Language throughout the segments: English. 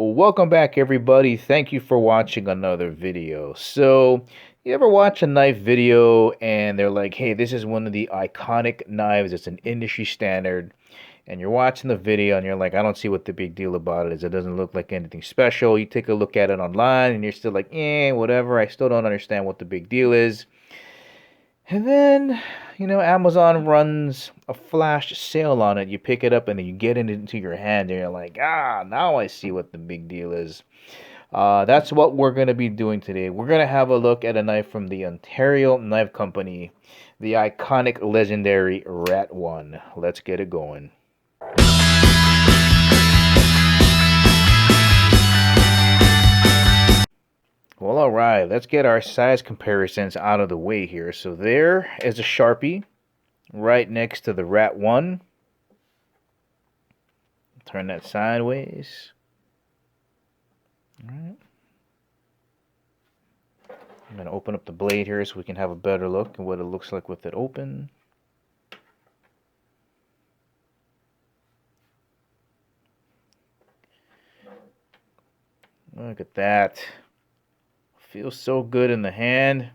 Welcome back, everybody. Thank you for watching another video. So, you ever watch a knife video and they're like, hey, this is one of the iconic knives, it's an industry standard, and you're watching the video and you're like, I don't see what the big deal about it is. It doesn't look like anything special. You take a look at it online and you're still like, whatever. I still don't understand what the big deal is. And then, Amazon runs a flash sale on it. You pick it up and then you get it into your hand and you're like, now I see what the big deal is. That's what we're going to be doing today. We're going to have a look at a knife from the Ontario Knife Company, the iconic, legendary Rat 1. Let's get it going. Well, all right, let's get our size comparisons out of the way here. So there is a Sharpie right next to the Rat 1. Turn that sideways. All right. I'm going to open up the blade here so we can have a better look at what it looks like with it open. Look at that. Feels so good in the hand.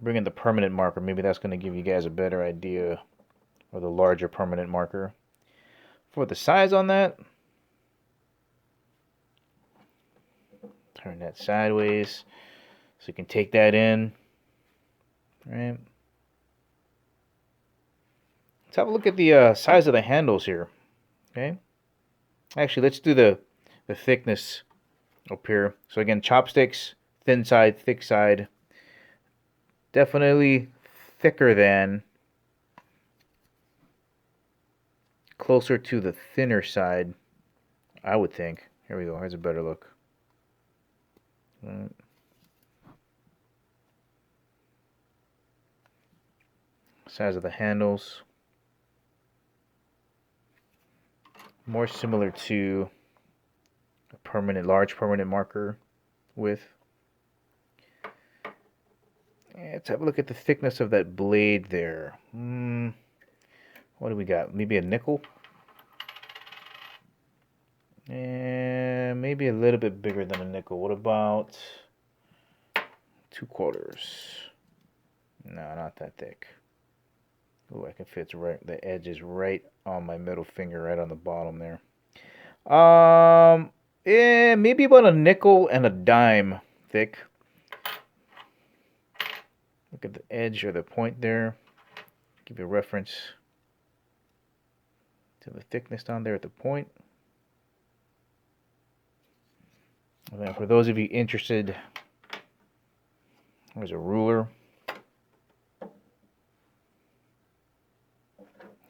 Bring in the permanent marker. Maybe that's going to give you guys a better idea, or the larger permanent marker. For the size on that, turn that sideways so you can take that in. All right. Let's have a look at the size of the handles here. Okay. Actually, let's do the thickness up here. So again, chopsticks, thin side, thick side. Definitely thicker than, closer to the thinner side, I would think. Here we go. Here's a better look. Right. Size of the handles. More similar to a large permanent marker with. Let's have a look at the thickness of that blade there. What do we got? Maybe a nickel? And maybe a little bit bigger than a nickel. What about 2/4? No, not that thick. Oh, I can fit right. The edge is right on my middle finger, right on the bottom there. Maybe about a nickel and a dime thick. Look at the edge or the point there. Give you a reference to the thickness down there at the point. And then for those of you interested, there's a ruler.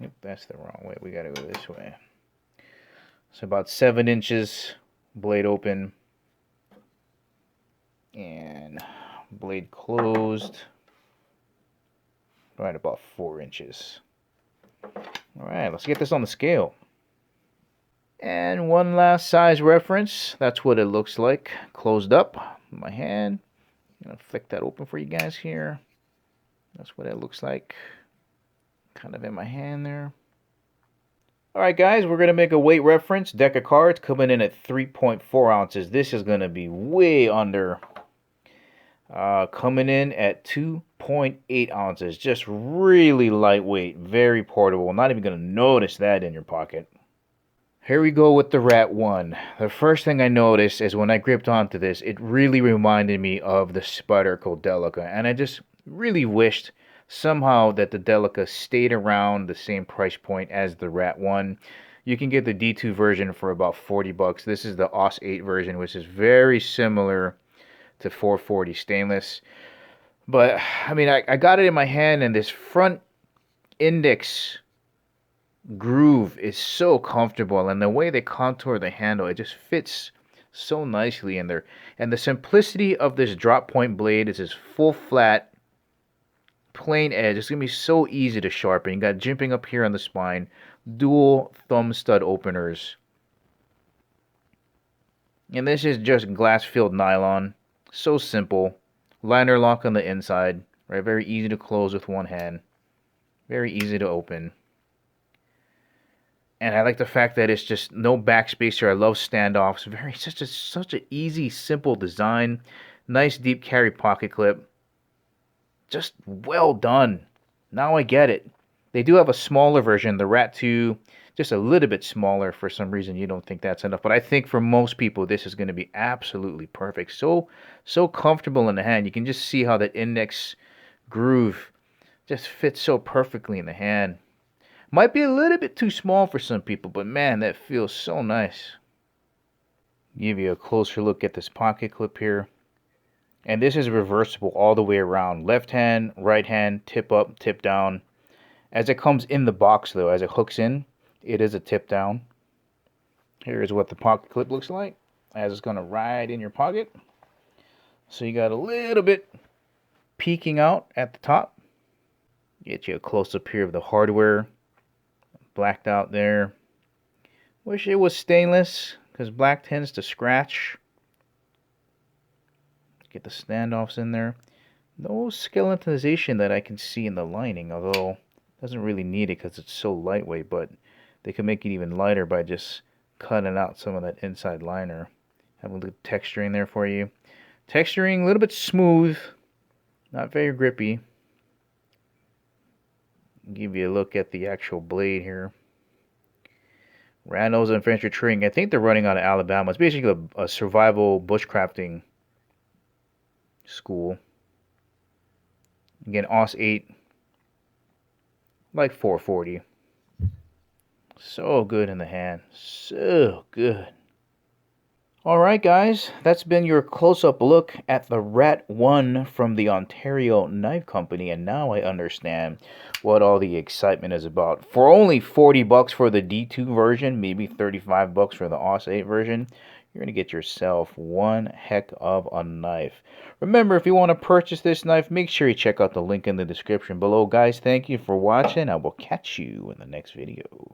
Yep, that's the wrong way. We gotta go this way. So about 7 inches, blade open, and blade closed. Right about 4 inches. All right, let's get this on the scale. And one last size reference. That's what it looks like closed up in my hand. I'm gonna flick that open for you guys here. That's what it looks like, kind of in my hand there. All right, guys, we're gonna make a weight reference. Deck of cards coming in at 3.4 ounces. This is gonna be way under. Coming in at 2.8 ounces. Just really lightweight, very portable. Not even gonna notice that in your pocket. Here we go with the Rat 1. The first thing I noticed is when I gripped onto this, it really reminded me of the Spyderco Delica, and I just really wished somehow that the Delica stayed around the same price point as the Rat 1. You can get the D2 version for about 40 bucks. This is the AUS 8 version, which is very similar to 440 stainless. But, I mean, I got it in my hand, and this front index groove is so comfortable, and the way they contour the handle, it just fits so nicely in there. And the simplicity of this drop point blade is this full flat plain edge. It's gonna be so easy to sharpen. You got jimping up here on the spine, dual thumb stud openers, and this is just glass filled nylon. So simple. Liner lock on the inside, right? Very easy to close with one hand, very easy to open. And I like the fact that it's just no backspacer. I love standoffs. Very such an easy, simple design. Nice deep carry pocket clip. Just well done. Now I get it. They do have a smaller version, the Rat 2, just a little bit smaller. For some reason you don't think that's enough, but I think for most people this is going to be absolutely perfect. So comfortable in the hand. You can just see how that index groove just fits so perfectly in the hand. Might be a little bit too small for some people, but man, that feels so nice. Give you a closer look at this pocket clip here. And this is reversible all the way around. Left hand, right hand, tip up, tip down. As it comes in the box though, as it hooks in, it is a tip down. Here's what the pocket clip looks like as it's going to ride in your pocket. So you got a little bit peeking out at the top. Get you a close-up here of the hardware. Blacked out there. Wish it was stainless, because black tends to scratch. Get the standoffs in there. No skeletonization that I can see in the lining, although it doesn't really need it because it's so lightweight, but they can make it even lighter by just cutting out some of that inside liner. Have a little texturing there for you. Texturing a little bit smooth, not very grippy. Give you a look at the actual blade here. Randall's Infantry Training. I think they're running out of Alabama. It's basically a survival bushcrafting school. Again, OS 8, like 440. So good in the hand. So good. Alright guys, that's been your close-up look at the Rat 1 from the Ontario Knife Company, and now I understand what all the excitement is about. For only $40 for the D2 version, maybe $35 for the OS 8 version, you're going to get yourself one heck of a knife. Remember, if you want to purchase this knife, make sure you check out the link in the description below. Guys, thank you for watching. I will catch you in the next video.